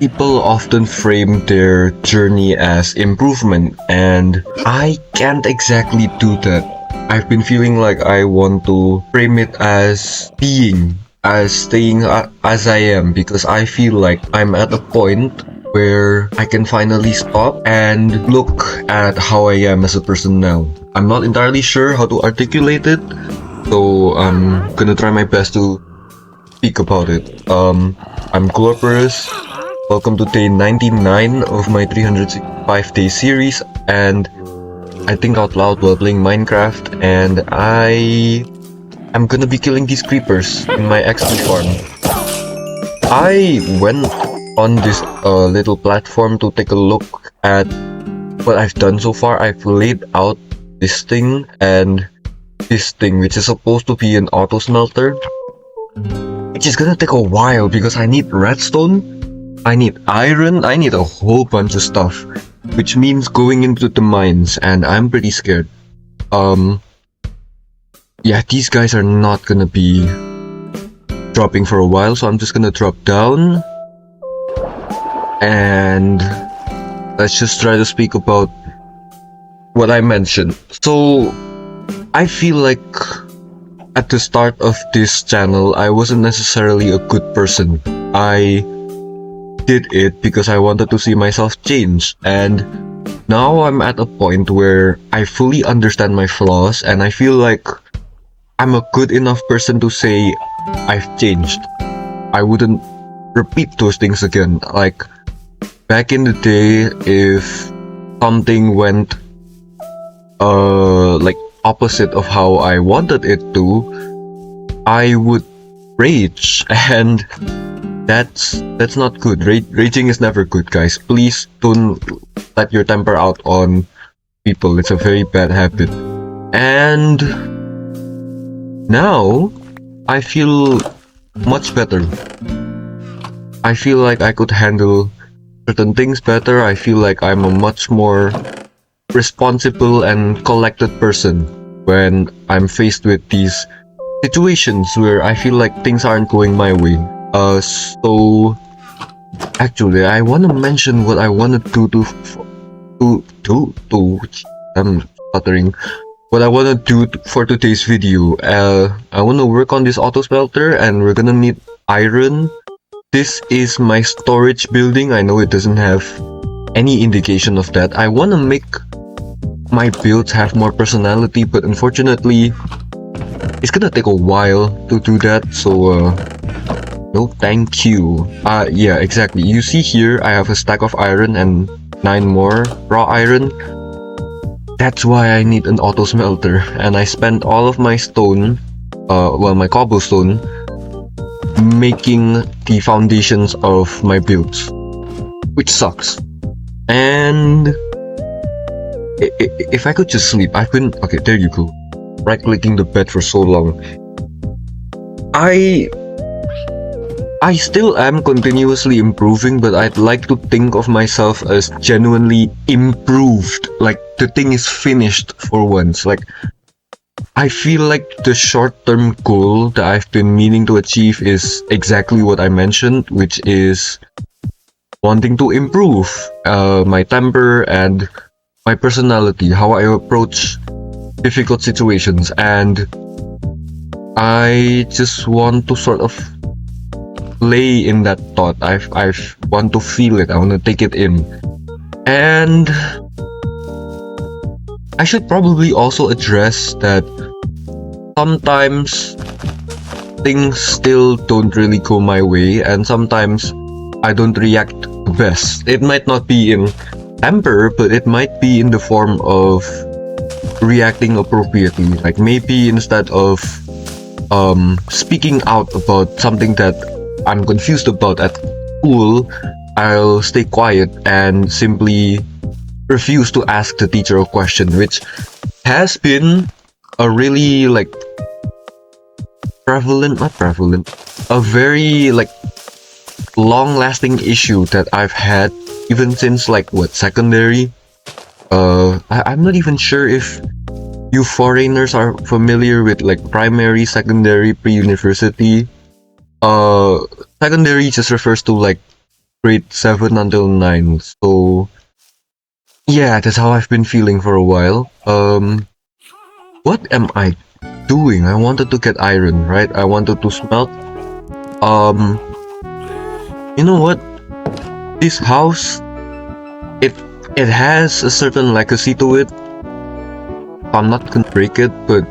People often frame their journey as improvement, and I can't exactly do that. I've been feeling like I want to frame it as being, as staying as I am, because I feel like I'm at a point where I can finally stop and look at how I am as a person now. I'm not entirely sure how to articulate it, so I'm gonna try my best to speak about it. I'm Glorporous. Welcome to day 99 of my 365-day series, and I think out loud while playing Minecraft, and I am gonna be killing these creepers in my XP farm. I went on this little platform to take a look at what I've done so far. I've laid out this thing and this thing, which is supposed to be an auto smelter, which is gonna take a while because I need redstone, I need iron, I need a whole bunch of stuff, which means going into the mines, and I'm pretty scared. Yeah, these guys are not gonna be dropping for a while, so I'm just gonna drop down and let's just try to speak about what I mentioned. So I feel like at the start of this channel I wasn't necessarily a good person. I did it because I wanted to see myself change, and now I'm at a point where I fully understand my flaws and I feel like I'm a good enough person to say I've changed. I wouldn't repeat those things again. Like back in the day, if something went like opposite of how I wanted it to, I would rage, and that's not good. Raging is never good, guys. Please don't let your temper out on people. It's a very bad habit. And now I feel much better. I feel like I could handle certain things better. I feel like I'm a much more responsible and collected person when I'm faced with these situations where I feel like things aren't going my way. So actually, I want to mention what I want to do I'm stuttering. What I want to do for today's video. I want to work on this auto smelter, and we're gonna need iron. This is my storage building. I know it doesn't have any indication of that. I want to make my builds have more personality, but unfortunately it's gonna take a while to do that, so no thank you. Yeah, exactly. You see here I have a stack of iron and 9 more raw iron. That's why I need an auto smelter, and I spent all of my stone, my cobblestone, making the foundations of my builds, which sucks. And if I could just sleep, okay, there you go. Right clicking the bed for so long. I still am continuously improving, but I'd like to think of myself as genuinely improved. Like the thing is finished for once. Like I feel like the short-term goal that I've been meaning to achieve is exactly what I mentioned, which is wanting to improve my temper and my personality, how I approach difficult situations, and I just want to sort of lay in that thought. I want to feel it. I want to take it in. And I should probably also address that sometimes things still don't really go my way, and sometimes I don't react the best. It might not be in temper, but it might be in the form of reacting appropriately. Like maybe instead of speaking out about something that I'm confused about at school, I'll stay quiet and simply refuse to ask the teacher a question, which has been a really a very long-lasting issue that I've had even since secondary. I'm not even sure if you foreigners are familiar with primary, secondary, pre-university. Secondary just refers to grade 7 until 9. So yeah, that's how I've been feeling for a while. What am I doing? I wanted to get iron, right? I wanted to smelt. Um, you know what? This house, it it has a certain legacy to it. I'm not gonna break it, but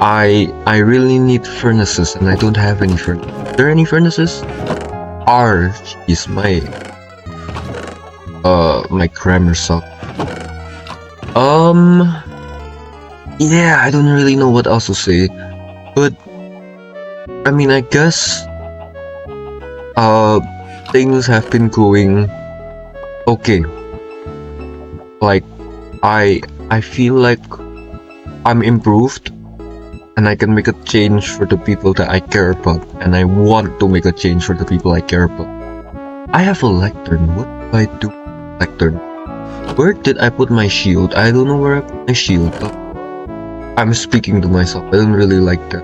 I really need furnaces, and I don't have any furnaces. Are there any furnaces? Jeez, my grammar sucks. Yeah, I don't really know what else to say, but I mean, I guess things have been going okay. Like, I feel like I'm improved, and I can make a change for the people that I care about, and I want to make a change for the people I care about. I have a lectern. What do I do with lectern? Where did I put my shield? I don't know where I put my shield. I'm speaking to myself. I don't really like that.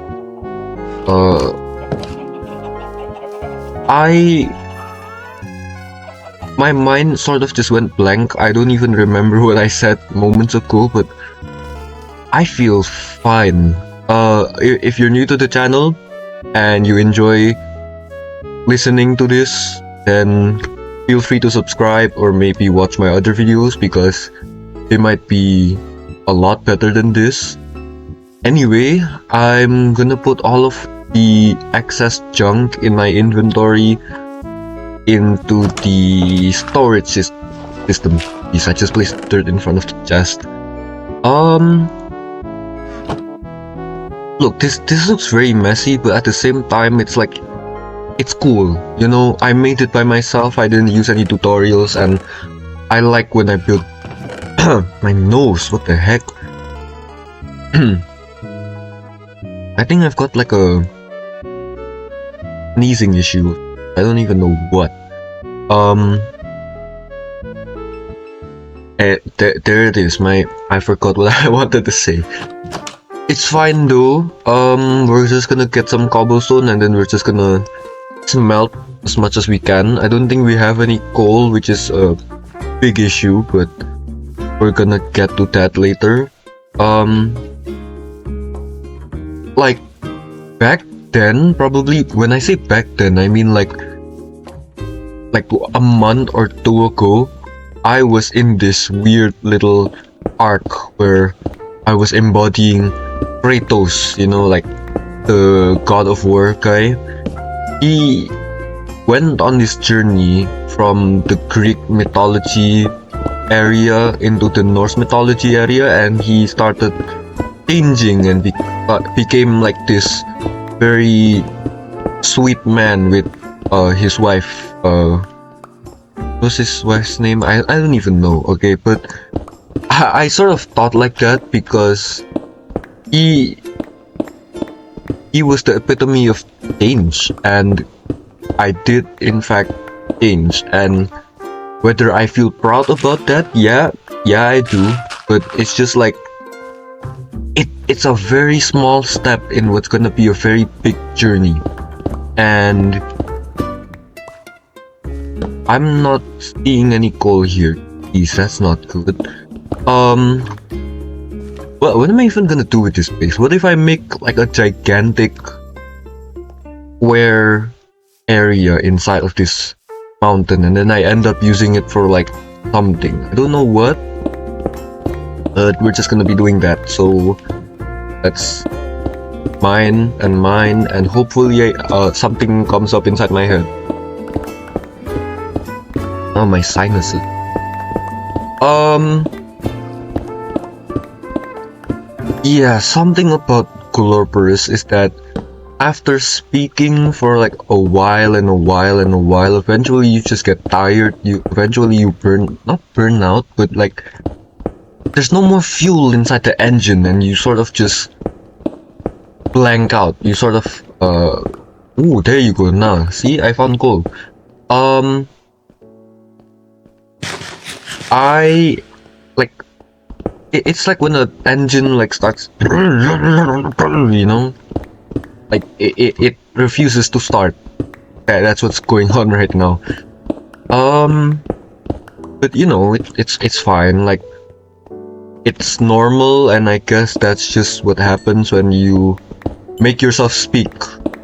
My mind sort of just went blank. I don't even remember what I said moments ago, but I feel fine. If you're new to the channel and you enjoy listening to this, then feel free to subscribe or maybe watch my other videos because they might be a lot better than this. Anyway, I'm gonna put all of the excess junk in my inventory into the storage system. Yes, I just placed dirt in front of the chest. Look, this looks very messy, but at the same time, it's like, it's cool. You know, I made it by myself. I didn't use any tutorials, and I like when I build. My nose, what the heck? I think I've got like a sneezing issue. I don't even know what. There it is. I forgot what I wanted to say. It's fine though. We're just gonna get some cobblestone and then we're just gonna smelt as much as we can. I don't think we have any coal, which is a big issue, but we're gonna get to that later. Like back then, probably when I say back then, I mean like a month or two ago, I was in this weird little arc where I was embodying Kratos, you know, like the God of War guy. He went on this journey from the Greek mythology area into the Norse mythology area, and he started changing and became like this very sweet man with his wife. What's his wife's name? I don't even know. Okay, but I sort of thought like that because he was the epitome of change, and I did in fact change. And whether I feel proud about that, yeah I do, but it's just like it's a very small step in what's gonna be a very big journey, and I'm not seeing any coal here. Please, that's not good. Well, what am I even gonna do with this place? What if I make like a gigantic square area inside of this mountain and then I end up using it for like something? I don't know what, but we're just gonna be doing that. So let's mine and hopefully something comes up inside my head. Oh, my sinuses. Yeah, something about Glorporous is that after speaking for like a while, eventually you just get tired. Eventually you not burn out, but like there's no more fuel inside the engine, and you sort of just blank out. You sort of ooh, there you go. Now, see, I found gold. I like it's like when an engine like starts, you know, like it refuses to start. That's what's going on right now. Um, but you know, it's fine. Like it's normal, and I guess that's just what happens when you make yourself speak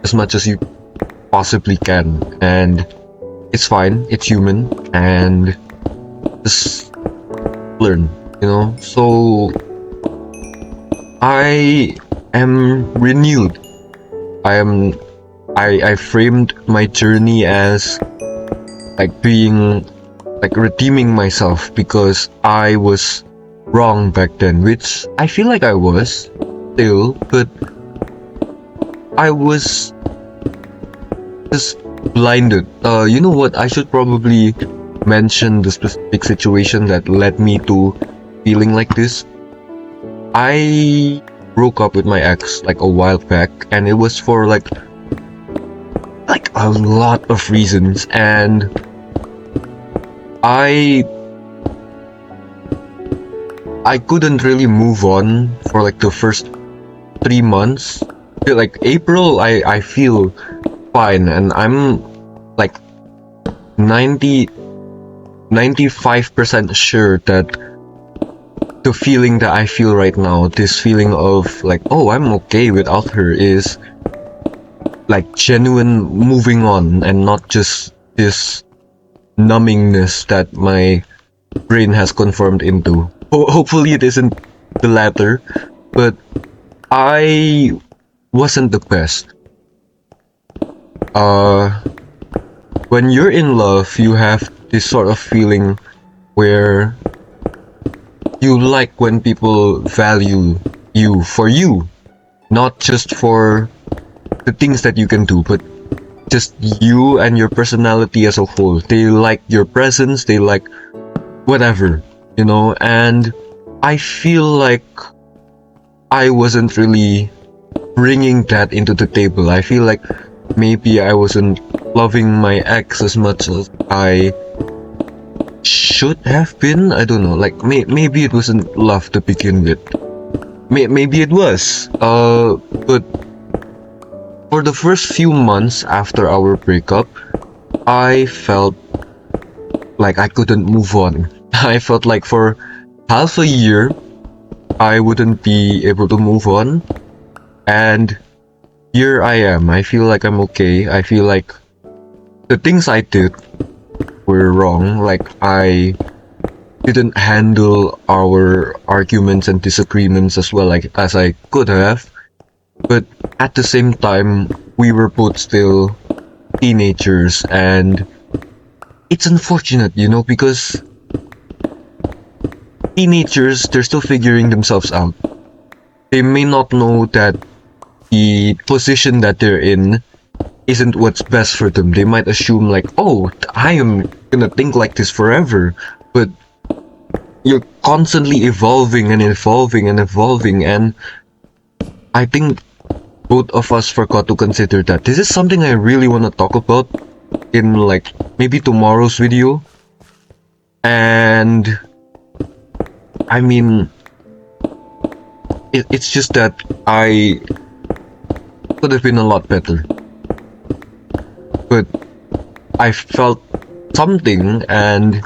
as much as you possibly can, and it's fine. It's human, and just learn. You know. So I am renewed. I am. I framed my journey as like being like redeeming myself because I was wrong back then, which I feel like I was still, but I was just blinded. You know what? I should probably mention the specific situation that led me to feeling like this. I broke up with my ex like a while back, and it was for like a lot of reasons, and I couldn't really move on for like the first 3 months. Like April, I feel fine, and I'm like 95% sure that the feeling that I feel right now, this feeling of like, oh, I'm okay without her, is like genuine moving on and not just this numbingness that my brain has conformed into. Hopefully it isn't the latter, but I wasn't the best. When you're in love, you have this sort of feeling where you like when people value you, not just for the things that you can do, but just you and your personality as a whole. They like your presence, they like whatever, you know, and I feel like I wasn't really bringing that into the table. I feel like maybe I wasn't loving my ex as much as I should have been. I don't know, like maybe it wasn't love to begin with. Maybe it was. But for the first few months after our breakup, I felt like I couldn't move on. I felt like for half a year, I wouldn't be able to move on. And here I am. I feel like I'm okay. I feel like the things I did were wrong. Like I didn't handle our arguments and disagreements as well like as I could have. But at the same time, we were both still teenagers, and it's unfortunate, you know, because teenagers, they're still figuring themselves out. They may not know that the position that they're in isn't what's best for them. They might assume like, oh, I am gonna think like this forever, but you're constantly evolving and evolving and evolving, and I think both of us forgot to consider that. This is something I really want to talk about in like maybe tomorrow's video. And I mean, it's just that I could have been a lot better, but I felt something, and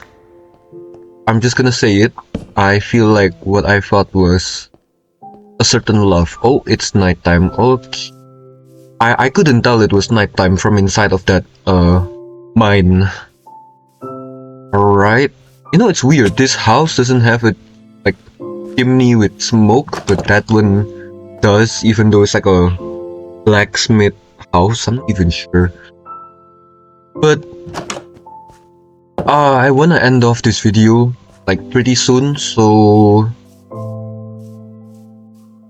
I'm just gonna say it. I feel like what I felt was a certain love. Oh, it's nighttime. Okay. I couldn't tell it was nighttime from inside of that mine. Alright. You know, it's weird. This house doesn't have a like chimney with smoke, but that one does, even though it's like a blacksmith house. I'm not even sure. But I wanna end off this video like pretty soon, so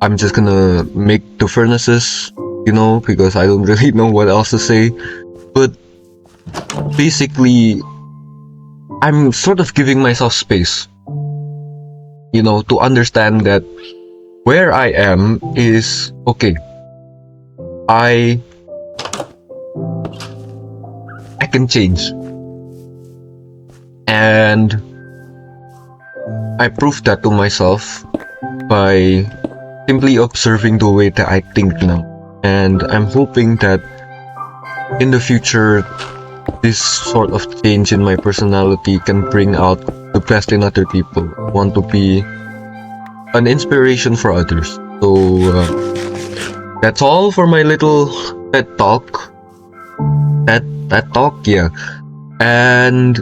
I'm just gonna make the furnaces, you know, because I don't really know what else to say. But basically, I'm sort of giving myself space, you know, to understand that where I am is okay. I can change, and I proved that to myself by simply observing the way that I think now. And I'm hoping that in the future this sort of change in my personality can bring out the best in other people. I want to be an inspiration for others. So that's all for my little TED talk. That talk, yeah. And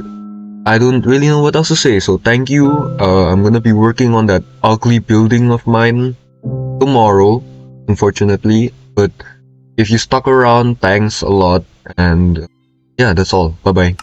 I don't really know what else to say. So thank you. I'm gonna be working on that ugly building of mine tomorrow, unfortunately. But if you stuck around, thanks a lot. And yeah, that's all. Bye bye.